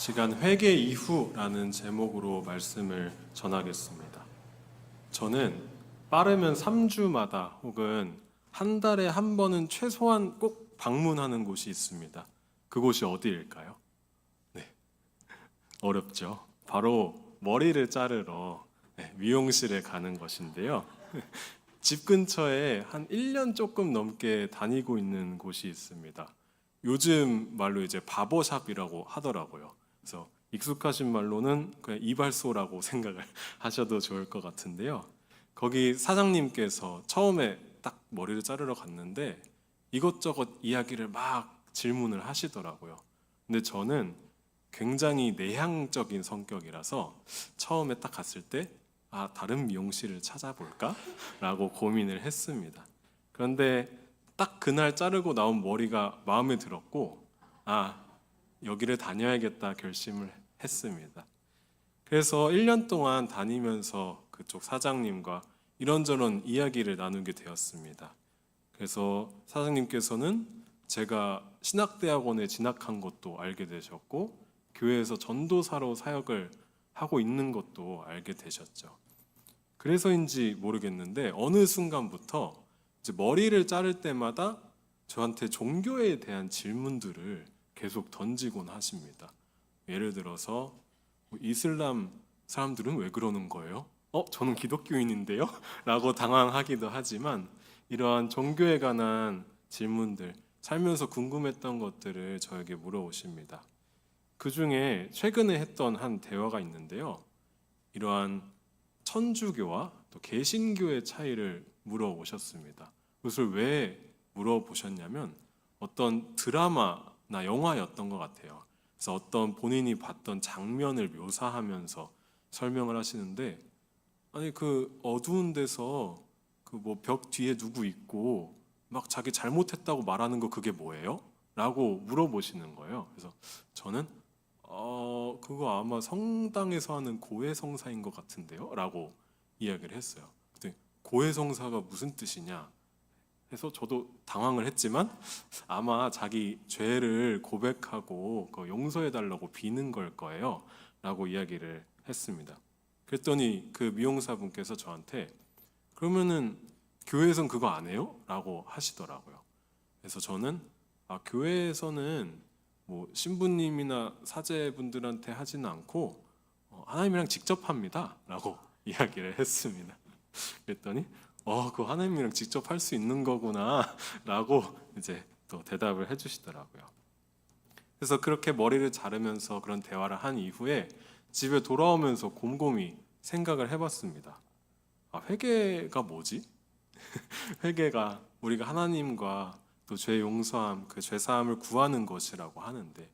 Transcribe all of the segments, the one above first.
시간 회개 이후라는 제목으로 말씀을 전하겠습니다. 저는 빠르면 3주마다 혹은 한 달에 한 번은 최소한 꼭 방문하는 곳이 있습니다. 그곳이 어디일까요? 네, 어렵죠. 바로 머리를 자르러 미용실에 가는 것인데요. 집 근처에 한 1년 조금 넘게 다니고 있는 곳이 있습니다. 요즘 말로 이제 바버샵이라고 하더라고요. 그래서 익숙하신 말로는 그냥 이발소라고 생각을 하셔도 좋을 것 같은데요. 거기 사장님께서 처음에 딱 머리를 자르러 갔는데 이것저것 이야기를 막 질문을 하시더라고요. 근데 저는 굉장히 내향적인 성격이라서 처음에 딱 갔을 때 다른 미용실을 찾아볼까? 라고 고민을 했습니다. 그런데 딱 그날 자르고 나온 머리가 마음에 들었고, 여기를 다녀야겠다 결심을 했습니다. 그래서 1년 동안 다니면서 그쪽 사장님과 이런저런 이야기를 나누게 되었습니다. 그래서 사장님께서는 제가 신학대학원에 진학한 것도 알게 되셨고, 교회에서 전도사로 사역을 하고 있는 것도 알게 되셨죠. 그래서인지 모르겠는데 어느 순간부터 이제 머리를 자를 때마다 저한테 종교에 대한 질문들을 계속 던지곤 하십니다. 예를 들어서 이슬람 사람들은 왜 그러는 거예요? 저는 기독교인인데요? 라고 당황하기도 하지만 이러한 종교에 관한 질문들, 살면서 궁금했던 것들을 저에게 물어오십니다. 그 중에 최근에 했던 한 대화가 있는데요. 이러한 천주교와 또 개신교의 차이를 물어보셨습니다. 그것을 왜 물어보셨냐면 어떤 드라마나 영화였던 것 같아요. 그래서 어떤 본인이 봤던 장면을 묘사하면서 설명을 하시는데 그 어두운 데서 그 뭐 벽 뒤에 누구 있고 막 자기 잘못했다고 말하는 거 그게 뭐예요? 라고 물어보시는 거예요. 그래서 저는 그거 아마 성당에서 하는 고해성사인 것 같은데요? 라고 이야기를 했어요. 근데 고해성사가 무슨 뜻이냐 해서 저도 당황을 했지만 아마 자기 죄를 고백하고 용서해달라고 비는 걸 거예요. 라고 이야기를 했습니다. 그랬더니 그 미용사분께서 저한테 그러면은 교회에선 그거 안 해요? 라고 하시더라고요. 그래서 저는 교회에서는 뭐 신부님이나 사제분들한테 하지는 않고 하나님이랑 직접 합니다 라고 이야기를 했습니다. 그랬더니 그거 하나님이랑 직접 할 수 있는 거구나 라고 이제 또 대답을 해주시더라고요. 그래서 그렇게 머리를 자르면서 그런 대화를 한 이후에 집에 돌아오면서 곰곰이 생각을 해봤습니다. 회개가 뭐지? 회개가 우리가 하나님과 또 죄 용서함, 그 죄 사함을 구하는 것이라고 하는데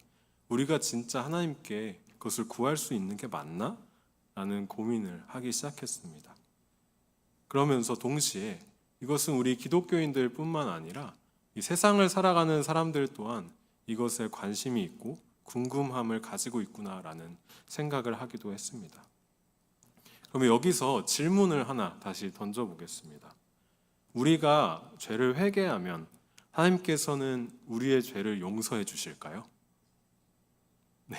우리가 진짜 하나님께 그것을 구할 수 있는 게 맞나? 라는 고민을 하기 시작했습니다. 그러면서 동시에 이것은 우리 기독교인들 뿐만 아니라 이 세상을 살아가는 사람들 또한 이것에 관심이 있고 궁금함을 가지고 있구나라는 생각을 하기도 했습니다. 그러면 여기서 질문을 하나 다시 던져보겠습니다. 우리가 죄를 회개하면 하나님께서는 우리의 죄를 용서해 주실까요? 네,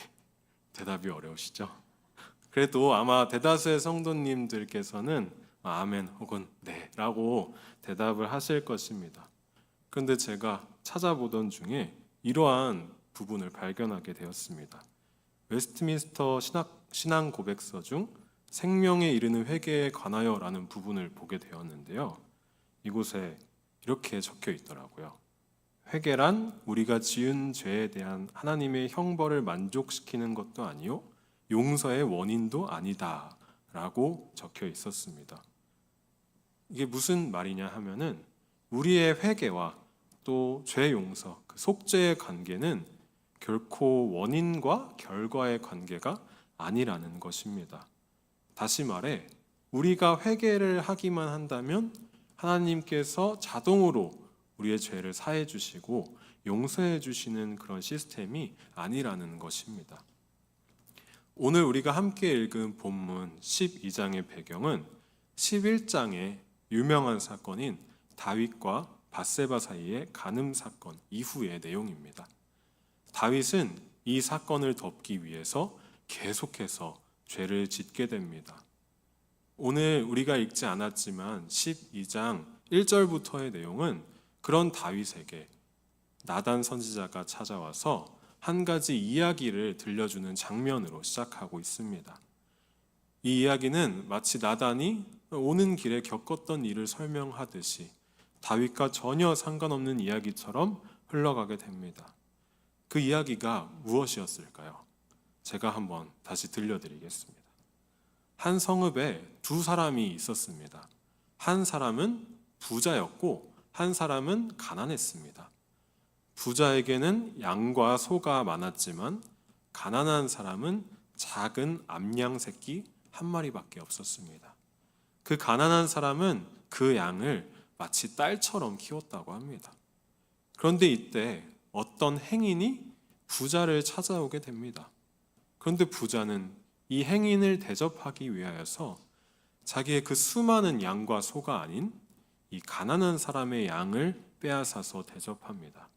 대답이 어려우시죠? 그래도 아마 대다수의 성도님들께서는 아멘 혹은 네 라고 대답을 하실 것입니다. 그런데 제가 찾아보던 중에 이러한 부분을 발견하게 되었습니다. 웨스트민스터 신앙 고백서 중 생명에 이르는 회개에 관하여 라는 부분을 보게 되었는데요. 이곳에 이렇게 적혀 있더라고요. 회개란 우리가 지은 죄에 대한 하나님의 형벌을 만족시키는 것도 아니요 용서의 원인도 아니다 라고 적혀 있었습니다. 이게 무슨 말이냐 하면은 우리의 회개와 또 죄 용서, 그 속죄의 관계는 결코 원인과 결과의 관계가 아니라는 것입니다. 다시 말해 우리가 회개를 하기만 한다면 하나님께서 자동으로 우리의 죄를 사해 주시고 용서해 주시는 그런 시스템이 아니라는 것입니다. 오늘 우리가 함께 읽은 본문 12장의 배경은 11장의 유명한 사건인 다윗과 밧세바 사이의 간음 사건 이후의 내용입니다. 다윗은 이 사건을 덮기 위해서 계속해서 죄를 짓게 됩니다. 오늘 우리가 읽지 않았지만 12장 1절부터의 내용은 그런 다윗에게 나단 선지자가 찾아와서 한 가지 이야기를 들려주는 장면으로 시작하고 있습니다. 이 이야기는 마치 나단이 오는 길에 겪었던 일을 설명하듯이 다윗과 전혀 상관없는 이야기처럼 흘러가게 됩니다. 그 이야기가 무엇이었을까요? 제가 한번 다시 들려드리겠습니다. 한 성읍에 두 사람이 있었습니다. 한 사람은 부자였고 한 사람은 가난했습니다. 부자에게는 양과 소가 많았지만 가난한 사람은 작은 암양 새끼 한 마리밖에 없었습니다. 그 가난한 사람은 그 양을 마치 딸처럼 키웠다고 합니다. 그런데 이때 어떤 행인이 부자를 찾아오게 됩니다. 그런데 부자는 이 행인을 대접하기 위하여서 자기의 그 수많은 양과 소가 아닌 이 가난한 사람의 양을 빼앗아서 대접합니다.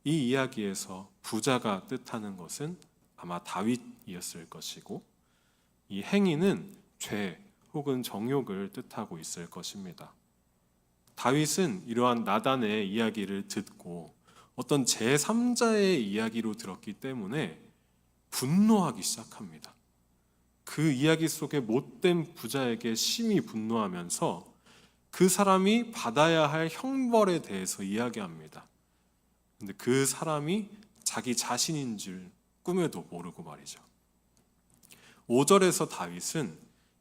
이 이야기에서 부자가 뜻하는 것은 아마 다윗이었을 것이고 이 행위는 죄 혹은 정욕을 뜻하고 있을 것입니다. 다윗은 이러한 나단의 이야기를 듣고 어떤 제3자의 이야기로 들었기 때문에 분노하기 시작합니다. 그 이야기 속에 못된 부자에게 심히 분노하면서 그 사람이 받아야 할 형벌에 대해서 이야기합니다. 근데 그 사람이 자기 자신인 줄 꿈에도 모르고 말이죠. 5절에서 다윗은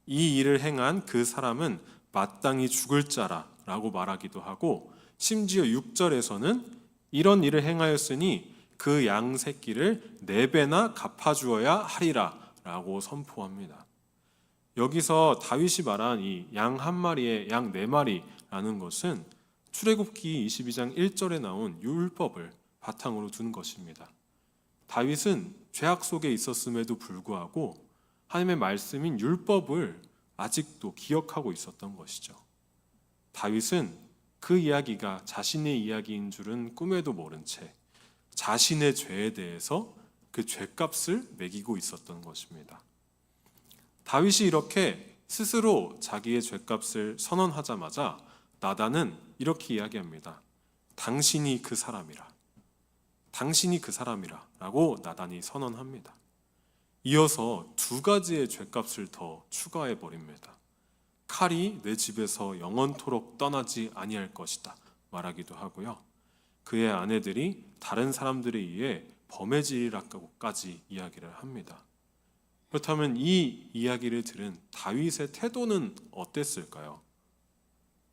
이 일을 행한 그 사람은 마땅히 죽을 자라라고 말하기도 하고 심지어 6절에서는 이런 일을 행하였으니 그 양 새끼를 4배나 갚아주어야 하리라 라고 선포합니다. 여기서 다윗이 말한 이 양 한 마리에 양 4마리라는 것은 출애굽기 22장 1절에 나온 율법을 바탕으로 둔 것입니다. 다윗은 죄악 속에 있었음에도 불구하고 하나님의 말씀인 율법을 아직도 기억하고 있었던 것이죠. 다윗은 그 이야기가 자신의 이야기인 줄은 꿈에도 모른 채 자신의 죄에 대해서 그 죄값을 매기고 있었던 것입니다. 다윗이 이렇게 스스로 자기의 죄값을 선언하자마자 나단은 이렇게 이야기합니다. 당신이 그 사람이라. 당신이 그 사람이라 라고 나단이 선언합니다. 이어서 2가지의 죄값을 더 추가해 버립니다. 칼이 내 집에서 영원토록 떠나지 아니할 것이다 말하기도 하고요. 그의 아내들이 다른 사람들에 의해 범해지리라고까지 이야기를 합니다. 그렇다면 이 이야기를 들은 다윗의 태도는 어땠을까요?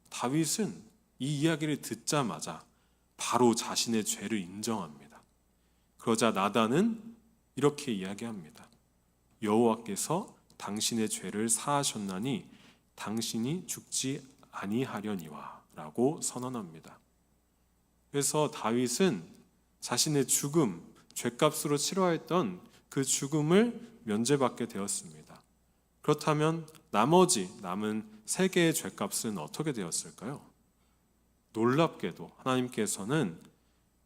다윗은 이 이야기를 듣자마자 바로 자신의 죄를 인정합니다. 그러자 나단은 이렇게 이야기합니다. 여호와께서 당신의 죄를 사하셨나니 당신이 죽지 아니하려니와 라고 선언합니다. 그래서 다윗은 자신의 죽음, 죄값으로 치러했던 그 죽음을 면제받게 되었습니다. 그렇다면 나머지 남은 3개의 죄값은 어떻게 되었을까요? 놀랍게도 하나님께서는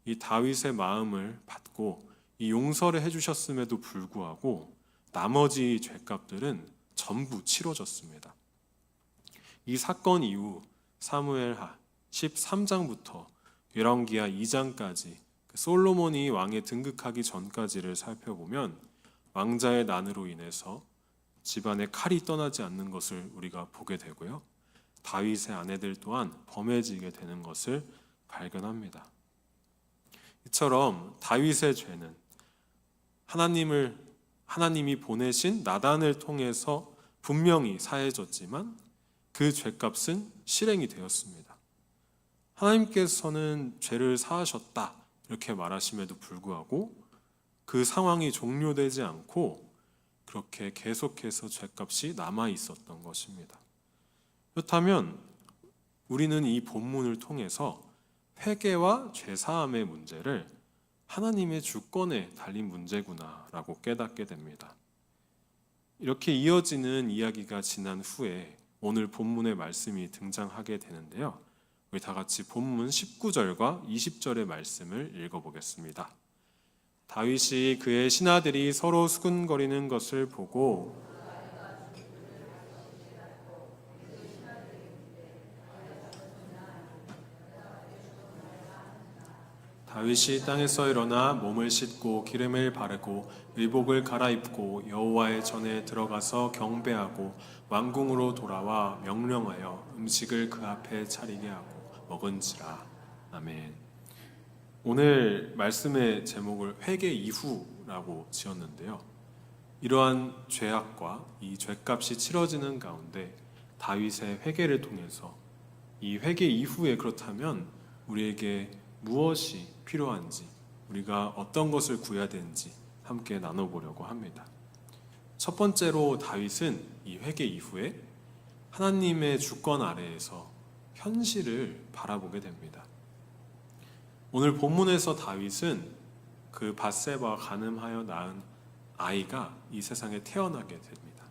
이 다윗의 마음을 받고 이 용서를 해주셨음에도 불구하고 나머지 죄값들은 전부 치러졌습니다. 이 사건 이후 사무엘하 13장부터 열왕기하 2장까지 솔로몬이 왕에 등극하기 전까지를 살펴보면 왕자의 난으로 인해서 집안에 칼이 떠나지 않는 것을 우리가 보게 되고요. 다윗의 아내들 또한 범해지게 되는 것을 발견합니다. 이처럼 다윗의 죄는 하나님이 보내신 나단을 통해서 분명히 사해졌지만 그 죄값은 실행이 되었습니다. 하나님께서는 죄를 사하셨다 이렇게 말하심에도 불구하고 그 상황이 종료되지 않고 그렇게 계속해서 죄값이 남아 있었던 것입니다. 그렇다면 우리는 이 본문을 통해서 회개와 죄사함의 문제를 하나님의 주권에 달린 문제구나라고 깨닫게 됩니다. 이렇게 이어지는 이야기가 지난 후에 오늘 본문의 말씀이 등장하게 되는데요. 우리 다 같이 본문 19절과 20절의 말씀을 읽어보겠습니다. 다윗이 그의 신하들이 서로 수군거리는 것을 보고 다윗이 땅에서 일어나 몸을 씻고 기름을 바르고 의복을 갈아입고 여호와의 전에 들어가서 경배하고 왕궁으로 돌아와 명령하여 음식을 그 앞에 차리게 하고 먹은지라. 아멘. 오늘 말씀의 제목을 회개 이후라고 지었는데요. 이러한 죄악과 이 죄값이 치러지는 가운데 다윗의 회개를 통해서 이 회개 이후에 그렇다면 우리에게 무엇이 필요한지, 우리가 어떤 것을 구해야 되는지 함께 나눠보려고 합니다. 첫 번째로 다윗은 이 회개 이후에 하나님의 주권 아래에서 현실을 바라보게 됩니다. 오늘 본문에서 다윗은 그 밧세바가 간음하여 낳은 아이가 이 세상에 태어나게 됩니다.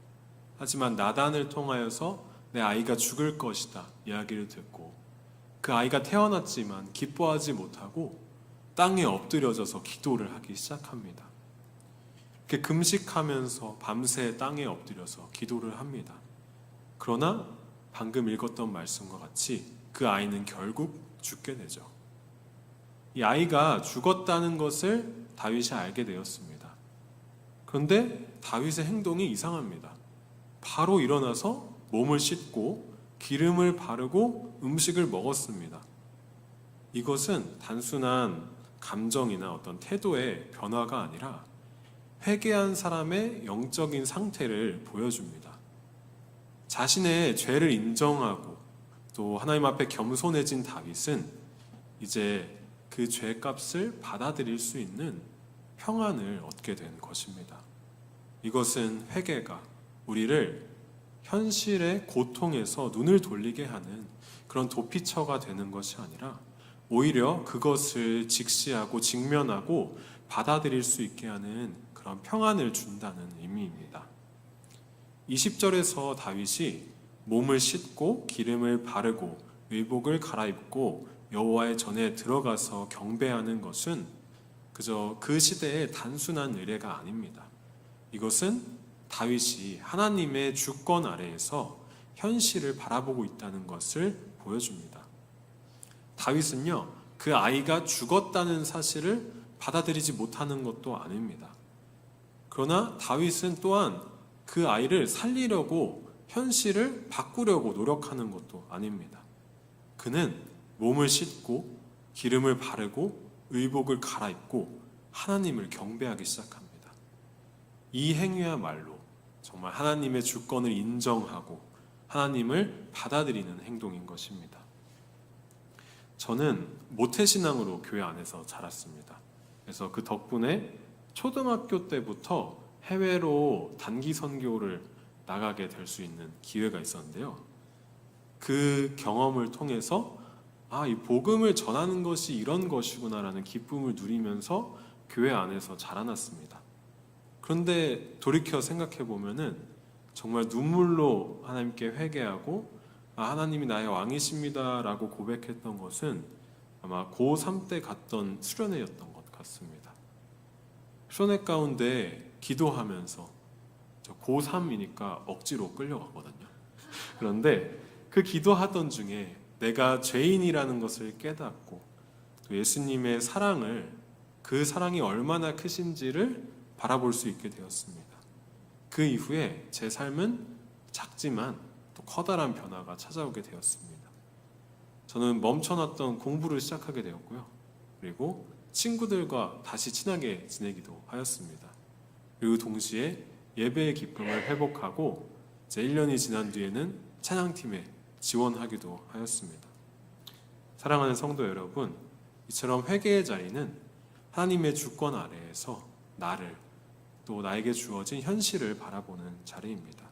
하지만 나단을 통하여서 내 아이가 죽을 것이다 이야기를 듣고 그 아이가 태어났지만 기뻐하지 못하고 땅에 엎드려져서 기도를 하기 시작합니다. 이렇게 금식하면서 밤새 땅에 엎드려서 기도를 합니다. 그러나 방금 읽었던 말씀과 같이 그 아이는 결국 죽게 되죠. 이 아이가 죽었다는 것을 다윗이 알게 되었습니다. 그런데 다윗의 행동이 이상합니다. 바로 일어나서 몸을 씻고 기름을 바르고 음식을 먹었습니다. 이것은 단순한 감정이나 어떤 태도의 변화가 아니라 회개한 사람의 영적인 상태를 보여줍니다. 자신의 죄를 인정하고 또 하나님 앞에 겸손해진 다윗은 이제 그 죄값을 받아들일 수 있는 평안을 얻게 된 것입니다. 이것은 회개가 우리를 현실의 고통에서 눈을 돌리게 하는 그런 도피처가 되는 것이 아니라 오히려 그것을 직시하고 직면하고 받아들일 수 있게 하는 그런 평안을 준다는 의미입니다. 20절에서 다윗이 몸을 씻고 기름을 바르고 의복을 갈아입고 여호와의 전에 들어가서 경배하는 것은 그저 그 시대의 단순한 의례가 아닙니다. 이것은 다윗이 하나님의 주권 아래에서 현실을 바라보고 있다는 것을 보여줍니다. 다윗은요, 그 아이가 죽었다는 사실을 받아들이지 못하는 것도 아닙니다. 그러나 다윗은 또한 그 아이를 살리려고 현실을 바꾸려고 노력하는 것도 아닙니다. 그는 몸을 씻고 기름을 바르고 의복을 갈아입고 하나님을 경배하기 시작합니다. 이 행위야말로 정말 하나님의 주권을 인정하고 하나님을 받아들이는 행동인 것입니다. 저는 모태신앙으로 교회 안에서 자랐습니다. 그래서 그 덕분에 초등학교 때부터 해외로 단기 선교를 나가게 될 수 있는 기회가 있었는데요. 그 경험을 통해서 이 복음을 전하는 것이 이런 것이구나라는 기쁨을 누리면서 교회 안에서 자라났습니다. 그런데 돌이켜 생각해 보면은 정말 눈물로 하나님께 회개하고 하나님이 나의 왕이십니다라고 고백했던 것은 아마 고3 때 갔던 수련회였던 것 같습니다. 수련회 가운데 기도하면서 저 고3이니까 억지로 끌려가거든요. 그런데 그 기도하던 중에 내가 죄인이라는 것을 깨닫고 또 예수님의 사랑을 그 사랑이 얼마나 크신지를 바라볼 수 있게 되었습니다. 그 이후에 제 삶은 작지만 또 커다란 변화가 찾아오게 되었습니다. 저는 멈춰놨던 공부를 시작하게 되었고요. 그리고 친구들과 다시 친하게 지내기도 하였습니다. 그리고 동시에 예배의 기쁨을 회복하고 제 1년이 지난 뒤에는 찬양팀에 지원하기도 하였습니다. 사랑하는 성도 여러분, 이처럼 회개의 자리는 하나님의 주권 아래에서 나를 또 나에게 주어진 현실을 바라보는 자리입니다.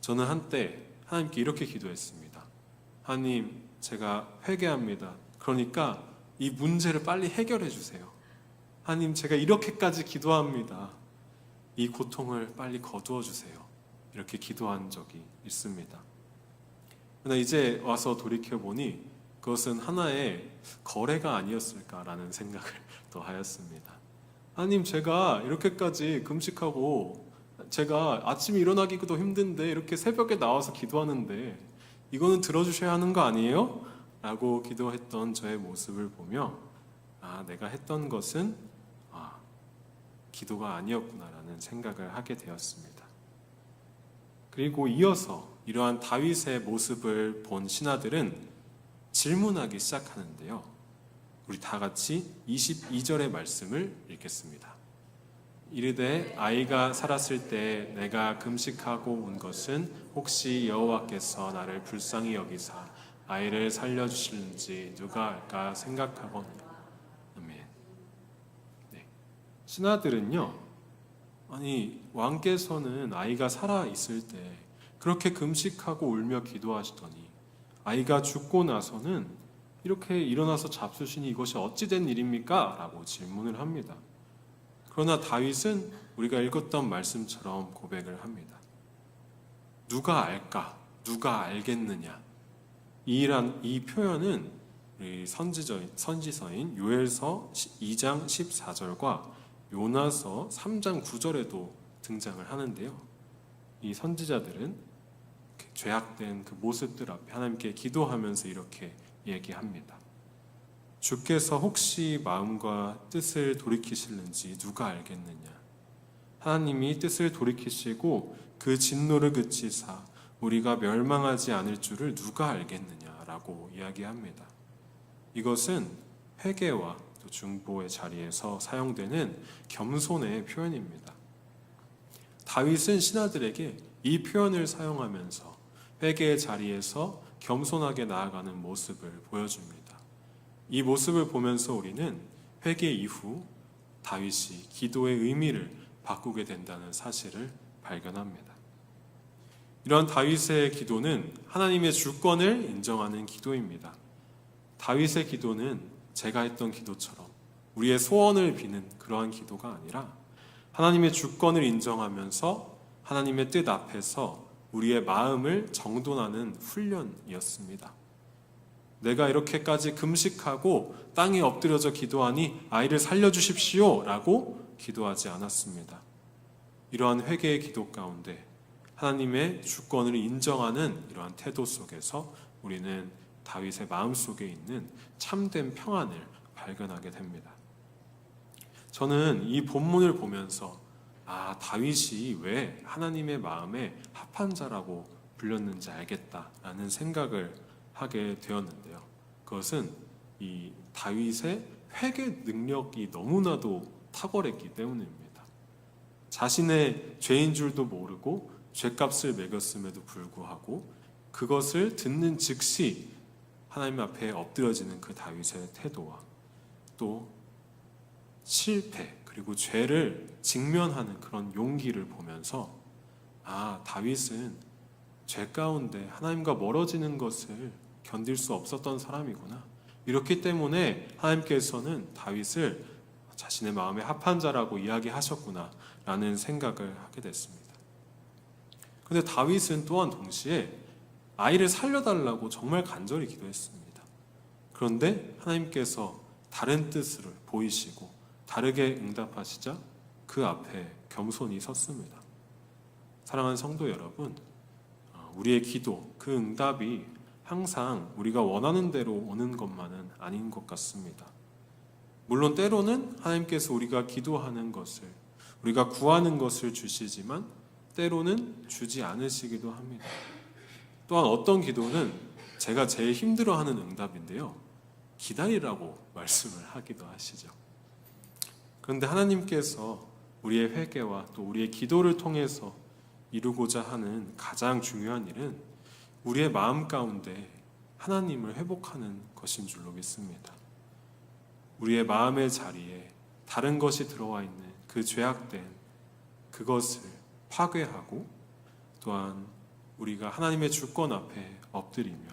저는 한때 하나님께 이렇게 기도했습니다. 하나님, 제가 회개합니다. 그러니까 이 문제를 빨리 해결해 주세요. 하나님, 제가 이렇게까지 기도합니다. 이 고통을 빨리 거두어 주세요. 이렇게 기도한 적이 있습니다. 그러나 이제 와서 돌이켜보니 그것은 하나의 거래가 아니었을까라는 생각을 또 하였습니다. 하나님, 제가 이렇게까지 금식하고 제가 아침에 일어나기도 힘든데 이렇게 새벽에 나와서 기도하는데 이거는 들어주셔야 하는 거 아니에요? 라고 기도했던 저의 모습을 보며 내가 했던 것은 기도가 아니었구나라는 생각을 하게 되었습니다. 그리고 이어서 이러한 다윗의 모습을 본 신하들은 질문하기 시작하는데요. 우리 다 같이 22절의 말씀을 읽겠습니다. 이르되 아이가 살았을 때 내가 금식하고 온 것은 혹시 여호와께서 나를 불쌍히 여기사 아이를 살려주실는지 누가 알까 생각하거니. 아멘. 네. 신하들은요, 아니 왕께서는 아이가 살아 있을 때 그렇게 금식하고 울며 기도하시더니 아이가 죽고 나서는 이렇게 일어나서 잡수시니 이것이 어찌 된 일입니까? 라고 질문을 합니다. 그러나 다윗은 우리가 읽었던 말씀처럼 고백을 합니다. 누가 알까? 누가 알겠느냐? 이 표현은 우리 선지서인 요엘서 2장 14절과 요나서 3장 9절에도 등장을 하는데요. 이 선지자들은 죄악된 그 모습들 앞에 하나님께 기도하면서 이렇게 얘기합니다. 주께서 혹시 마음과 뜻을 돌이키실는지 누가 알겠느냐? 하나님이 뜻을 돌이키시고 그 진노를 그치사 우리가 멸망하지 않을 줄을 누가 알겠느냐라고 이야기합니다. 이것은 회개와 또 중보의 자리에서 사용되는 겸손의 표현입니다. 다윗은 신하들에게 이 표현을 사용하면서 회개의 자리에서 겸손하게 나아가는 모습을 보여줍니다. 이 모습을 보면서 우리는 회개 이후 다윗이 기도의 의미를 바꾸게 된다는 사실을 발견합니다. 이러한 다윗의 기도는 하나님의 주권을 인정하는 기도입니다. 다윗의 기도는 제가 했던 기도처럼 우리의 소원을 비는 그러한 기도가 아니라 하나님의 주권을 인정하면서 하나님의 뜻 앞에서 우리의 마음을 정돈하는 훈련이었습니다. 내가 이렇게까지 금식하고 땅에 엎드려져 기도하니 아이를 살려주십시오 라고 기도하지 않았습니다. 이러한 회개의 기도 가운데 하나님의 주권을 인정하는 이러한 태도 속에서 우리는 다윗의 마음속에 있는 참된 평안을 발견하게 됩니다. 저는 이 본문을 보면서 다윗이 왜 하나님의 마음에 합한 자라고 불렸는지 알겠다라는 생각을 하게 되었는데요. 그것은 이 다윗의 회개 능력이 너무나도 탁월했기 때문입니다. 자신의 죄인 줄도 모르고 죄값을 매겼음에도 불구하고 그것을 듣는 즉시 하나님 앞에 엎드려지는 그 다윗의 태도와 또 실패 그리고 죄를 직면하는 그런 용기를 보면서 다윗은 죄 가운데 하나님과 멀어지는 것을 견딜 수 없었던 사람이구나. 이렇기 때문에 하나님께서는 다윗을 자신의 마음에 합한 자라고 이야기하셨구나 라는 생각을 하게 됐습니다. 그런데 다윗은 또한 동시에 아이를 살려달라고 정말 간절히 기도했습니다. 그런데 하나님께서 다른 뜻을 보이시고 다르게 응답하시자 그 앞에 겸손히 섰습니다. 사랑하는 성도 여러분, 우리의 기도, 그 응답이 항상 우리가 원하는 대로 오는 것만은 아닌 것 같습니다. 물론 때로는 하나님께서 우리가 기도하는 것을, 우리가 구하는 것을 주시지만 때로는 주지 않으시기도 합니다. 또한 어떤 기도는 제가 제일 힘들어하는 응답인데요. 기다리라고 말씀을 하기도 하시죠. 그런데 하나님께서 우리의 회개와 또 우리의 기도를 통해서 이루고자 하는 가장 중요한 일은 우리의 마음 가운데 하나님을 회복하는 것인 줄로 믿습니다. 우리의 마음의 자리에 다른 것이 들어와 있는 그 죄악된 그것을 파괴하고 또한 우리가 하나님의 주권 앞에 엎드리며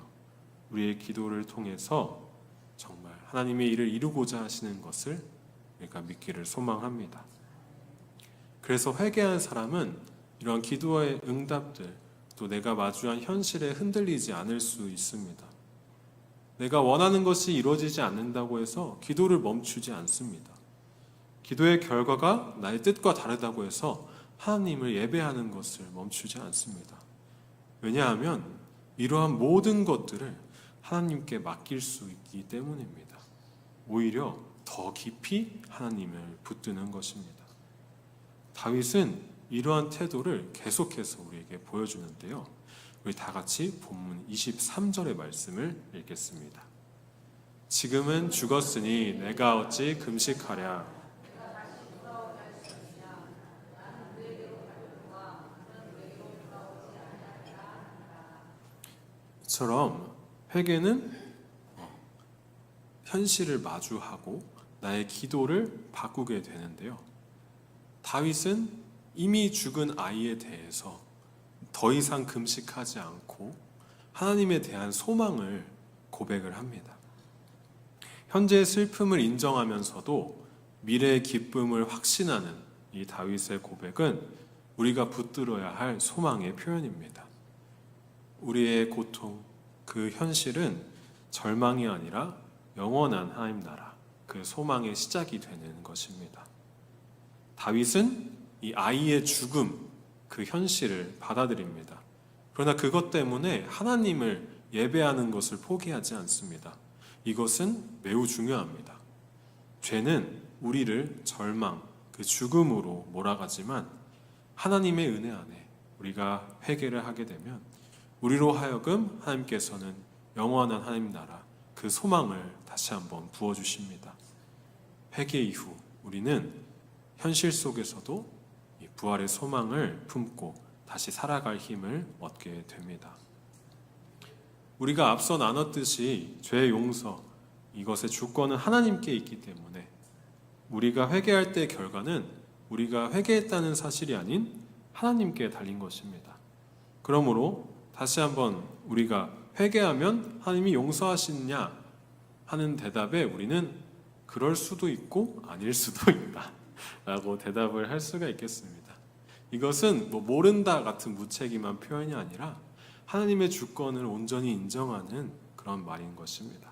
우리의 기도를 통해서 정말 하나님의 일을 이루고자 하시는 것을 우리가 믿기를 소망합니다. 그래서 회개한 사람은 이러한 기도의 응답들 또 내가 마주한 현실에 흔들리지 않을 수 있습니다. 내가 원하는 것이 이루어지지 않는다고 해서 기도를 멈추지 않습니다. 기도의 결과가 나의 뜻과 다르다고 해서 하나님을 예배하는 것을 멈추지 않습니다. 왜냐하면 이러한 모든 것들을 하나님께 맡길 수 있기 때문입니다. 오히려 더 깊이 하나님을 붙드는 것입니다. 다윗은 이러한 태도를 계속해서 우리에게 보여주는데요. 우리 다 같이 본문 23절의 말씀을 읽겠습니다. 지금은 죽었으니 내가 어찌 금식하랴. 이처럼 회개는 현실을 마주하고 나의 기도를 바꾸게 되는데요. 다윗은 이미 죽은 아이에 대해서 더 이상 금식하지 않고 하나님에 대한 소망을 고백을 합니다. 현재의 슬픔을 인정하면서도 미래의 기쁨을 확신하는 이 다윗의 고백은 우리가 붙들어야 할 소망의 표현입니다. 우리의 고통, 그 현실은 절망이 아니라 영원한 하나님 나라, 그 소망의 시작이 되는 것입니다. 다윗은 이 아이의 죽음, 그 현실을 받아들입니다. 그러나 그것 때문에 하나님을 예배하는 것을 포기하지 않습니다. 이것은 매우 중요합니다. 죄는 우리를 절망, 그 죽음으로 몰아가지만 하나님의 은혜 안에 우리가 회개를 하게 되면 우리로 하여금 하나님께서는 영원한 하나님 나라, 그 소망을 다시 한번 부어주십니다. 회개 이후 우리는 현실 속에서도 이 부활의 소망을 품고 다시 살아갈 힘을 얻게 됩니다. 우리가 앞서 나눴듯이 죄의 용서, 이것의 주권은 하나님께 있기 때문에 우리가 회개할 때의 결과는 우리가 회개했다는 사실이 아닌 하나님께 달린 것입니다. 그러므로 다시 한번 우리가 회개하면 하나님이 용서하시느냐 하는 대답에 우리는 그럴 수도 있고 아닐 수도 있다 라고 대답을 할 수가 있겠습니다. 이것은 모른다 같은 무책임한 표현이 아니라 하나님의 주권을 온전히 인정하는 그런 말인 것입니다.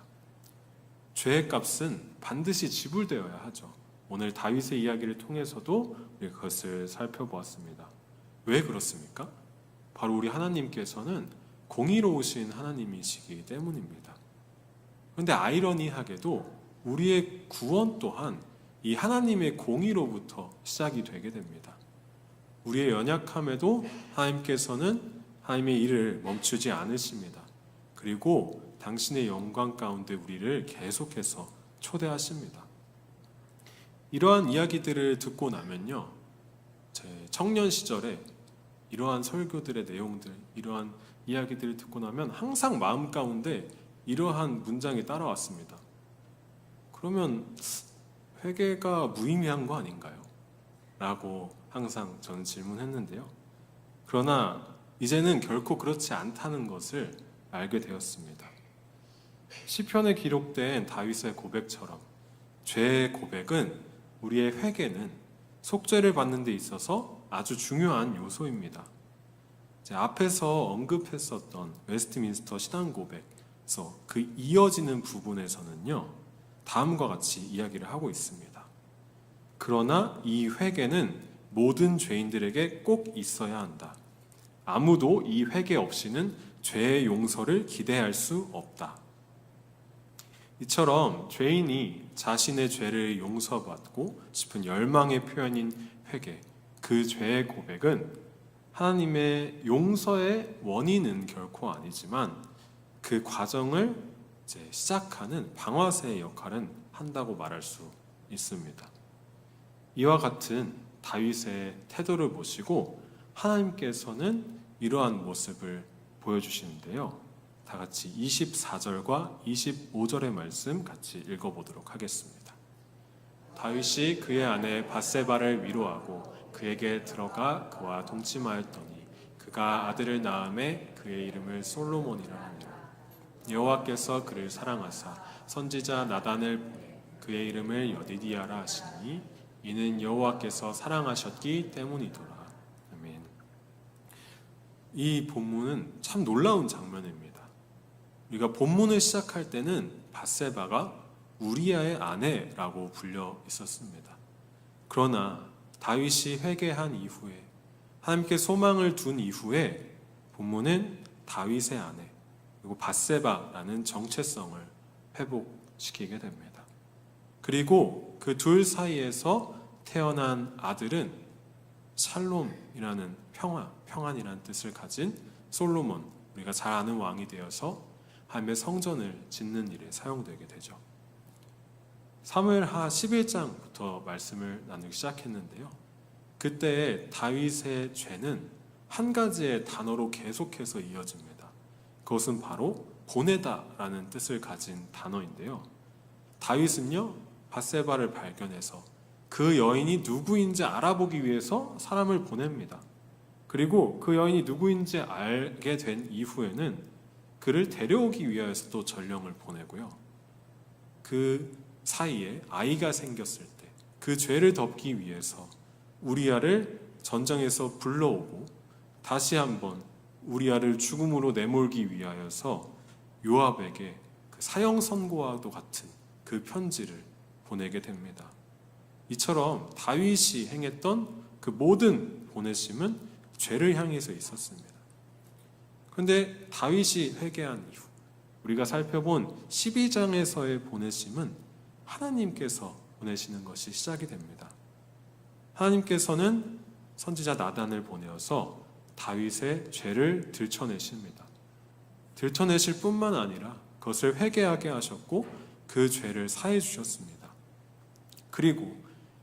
죄의 값은 반드시 지불되어야 하죠. 오늘 다윗의 이야기를 통해서도 우리 그것을 살펴보았습니다. 왜 그렇습니까? 바로 우리 하나님께서는 공의로우신 하나님이시기 때문입니다. 그런데 아이러니하게도 우리의 구원 또한 이 하나님의 공의로부터 시작이 되게 됩니다. 우리의 연약함에도 하나님께서는 하나님의 일을 멈추지 않으십니다. 그리고 당신의 영광 가운데 우리를 계속해서 초대하십니다. 이러한 이야기들을 듣고 나면요, 제 청년 시절에 이러한 설교들의 내용들, 이러한 이야기들을 듣고 나면 항상 마음 가운데 이러한 문장이 따라왔습니다. 그러면 회개가 무의미한 거 아닌가요? 라고 항상 저는 질문했는데요. 그러나 이제는 결코 그렇지 않다는 것을 알게 되었습니다. 시편에 기록된 다윗의 고백처럼 죄의 고백은, 우리의 회개는 속죄를 받는 데 있어서 아주 중요한 요소입니다. 앞에서 언급했었던 웨스트민스터 신앙 고백에서 그 이어지는 부분에서는요, 다음과 같이 이야기를 하고 있습니다. 그러나 이 회개는 모든 죄인들에게 꼭 있어야 한다. 아무도 이 회개 없이는 죄의 용서를 기대할 수 없다. 이처럼 죄인이 자신의 죄를 용서받고 싶은 열망의 표현인 회개, 그 죄의 고백은 하나님의 용서의 원인은 결코 아니지만 그 과정을 시작하는 방아쇠의 역할은 한다고 말할 수 있습니다. 이와 같은 다윗의 태도를 보시고 하나님께서는 이러한 모습을 보여주시는데요. 다 같이 24절과 25절의 말씀 같이 읽어보도록 하겠습니다. 다윗이 그의 아내 밧세바를 위로하고 그에게 들어가 그와 동침하였더니 그가 아들을 낳음에 그의 이름을 솔로몬이라 하니라. 여호와께서 그를 사랑하사 선지자 나단을 보내 그의 이름을 여디디아라 하시니 이는 여호와께서 사랑하셨기 때문이더라. 아멘. 이 본문은 참 놀라운 장면입니다. 우리가 본문을 시작할 때는 밧세바가 우리아의 아내라고 불려 있었습니다. 그러나 다윗이 회개한 이후에, 하나님께 소망을 둔 이후에 본문은 다윗의 아내 그리고 밧세바라는 정체성을 회복시키게 됩니다. 그리고 그 둘 사이에서 태어난 아들은 샬롬이라는 평안이라는 뜻을 가진 솔로몬, 우리가 잘 아는 왕이 되어서 하나님의 성전을 짓는 일에 사용되게 되죠. 사무엘하 11장부터 말씀을 나누기 시작했는데요. 그때 다윗의 죄는 한 가지의 단어로 계속해서 이어집니다. 그것은 바로 보내다라는 뜻을 가진 단어인데요. 다윗은요, 밧세바를 발견해서 그 여인이 누구인지 알아보기 위해서 사람을 보냅니다. 그리고 그 여인이 누구인지 알게 된 이후에는 그를 데려오기 위하여서 또 전령을 보내고요. 그 사이에 아이가 생겼을 때 그 죄를 덮기 위해서 우리아를 전장에서 불러오고 다시 한번 우리아를 죽음으로 내몰기 위하여서 요압에게 그 사형 선고와도 같은 그 편지를 보내게 됩니다. 이처럼 다윗이 행했던 그 모든 보내심은 죄를 향해서 있었습니다. 그런데 다윗이 회개한 이후 우리가 살펴본 12장에서의 보내심은 하나님께서 보내시는 것이 시작이 됩니다. 하나님께서는 선지자 나단을 보내어서 다윗의 죄를 들춰내십니다. 들춰내실 뿐만 아니라 그것을 회개하게 하셨고 그 죄를 사해 주셨습니다. 그리고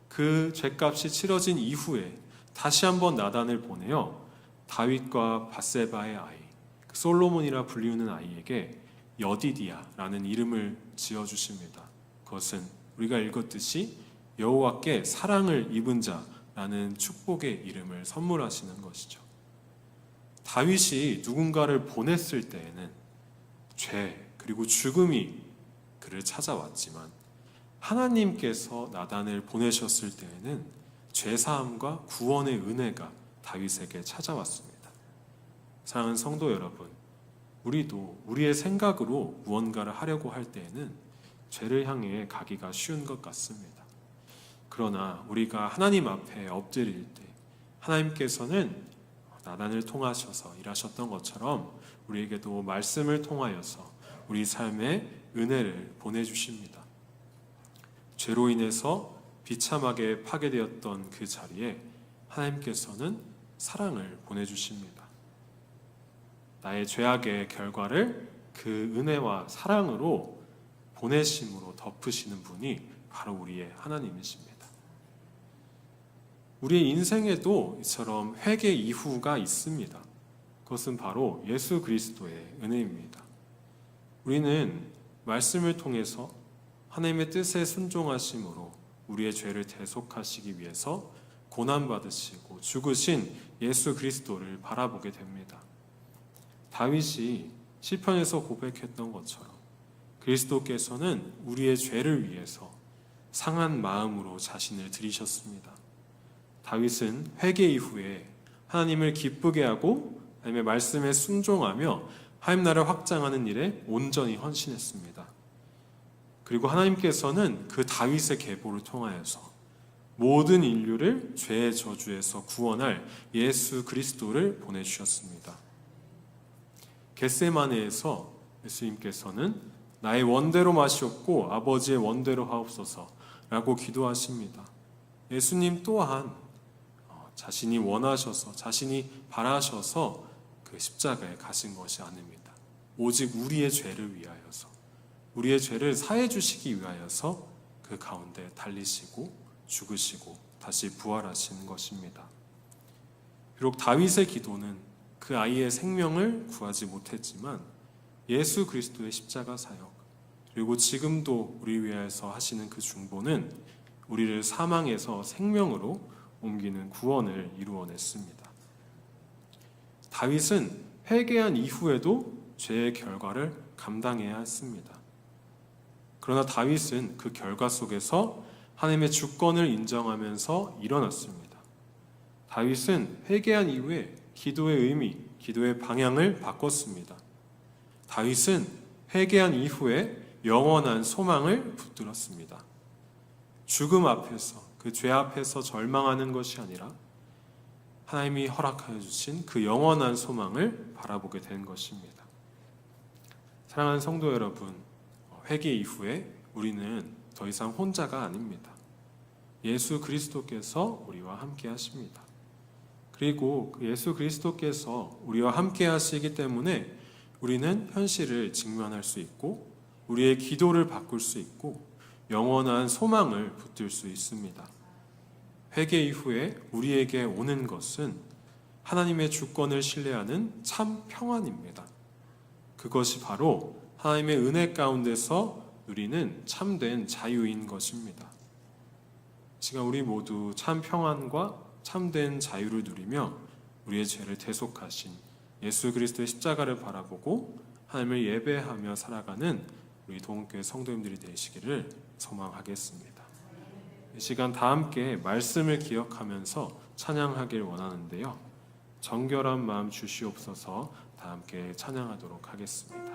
그 죄값이 치러진 이후에 다시 한번 나단을 보내어 다윗과 밧세바의 아이, 솔로몬이라 불리우는 아이에게 여디디아라는 이름을 지어주십니다. 그것은 우리가 읽었듯이 여호와께 사랑을 입은 자라는 축복의 이름을 선물하시는 것이죠. 다윗이 누군가를 보냈을 때에는 죄 그리고 죽음이 그를 찾아왔지만 하나님께서 나단을 보내셨을 때에는 죄사함과 구원의 은혜가 다윗에게 찾아왔습니다. 사랑하는 성도 여러분, 우리도 우리의 생각으로 무언가를 하려고 할 때에는 죄를 향해 가기가 쉬운 것 같습니다. 그러나 우리가 하나님 앞에 엎드릴 때 하나님께서는 나단을 통하셔서 일하셨던 것처럼 우리에게도 말씀을 통하여서 우리 삶에 은혜를 보내주십니다. 죄로 인해서 비참하게 파괴되었던 그 자리에 하나님께서는 사랑을 보내주십니다. 나의 죄악의 결과를 그 은혜와 사랑으로 보내심으로 덮으시는 분이 바로 우리의 하나님이십니다. 우리의 인생에도 이처럼 회개 이후가 있습니다. 그것은 바로 예수 그리스도의 은혜입니다. 우리는 말씀을 통해서 하나님의 뜻에 순종하심으로 우리의 죄를 대속하시기 위해서 고난받으시고 죽으신 예수 그리스도를 바라보게 됩니다. 다윗이 시편에서 고백했던 것처럼 그리스도께서는 우리의 죄를 위해서 상한 마음으로 자신을 드리셨습니다. 다윗은 회개 이후에 하나님을 기쁘게 하고 하나님의 말씀에 순종하며 하나님 나라를 확장하는 일에 온전히 헌신했습니다. 그리고 하나님께서는 그 다윗의 계보를 통하여서 모든 인류를 죄의 저주에서 구원할 예수 그리스도를 보내주셨습니다. 겟세마네에서 예수님께서는 나의 원대로 마시옵고 아버지의 원대로 하옵소서라고 기도하십니다. 예수님 또한 자신이 원하셔서 자신이 바라셔서 그 십자가에 가신 것이 아닙니다. 오직 우리의 죄를 위하여서 우리의 죄를 사해 주시기 위하여서 그 가운데 달리시고 죽으시고 다시 부활하시는 것입니다. 비록 다윗의 기도는 그 아이의 생명을 구하지 못했지만 예수 그리스도의 십자가 사역 그리고 지금도 우리 위하여서 하시는 그 중보는 우리를 사망에서 생명으로 옮기는 구원을 이루어냈습니다. 다윗은 회개한 이후에도 죄의 결과를 감당해야 했습니다. 그러나 다윗은 그 결과 속에서 하나님의 주권을 인정하면서 일어났습니다. 다윗은 회개한 이후에 기도의 의미, 기도의 방향을 바꿨습니다. 다윗은 회개한 이후에 영원한 소망을 붙들었습니다. 죽음 앞에서 그 그 죄 앞에서 절망하는 것이 아니라 하나님이 허락하여 주신 그 영원한 소망을 바라보게 된 것입니다. 사랑하는 성도 여러분, 회개 이후에 우리는 더 이상 혼자가 아닙니다. 예수 그리스도께서 우리와 함께 하십니다. 그리고 그 예수 그리스도께서 우리와 함께 하시기 때문에 우리는 현실을 직면할 수 있고 우리의 기도를 바꿀 수 있고 영원한 소망을 붙들 수 있습니다. 회개 이후에 우리에게 오는 것은 하나님의 주권을 신뢰하는 참 평안입니다. 그것이 바로 하나님의 은혜 가운데서 누리는 참된 자유인 것입니다. 시간 우리 모두 참 평안과 참된 자유를 누리며 우리의 죄를 대속하신 예수 그리스도의 십자가를 바라보고 하나님을 예배하며 살아가는 우리 동교회 성도님들이 되시기를 소망하겠습니다. 이 시간 다 함께 말씀을 기억하면서 찬양하길 원하는데요. 정결한 마음 주시옵소서 다 함께 찬양하도록 하겠습니다.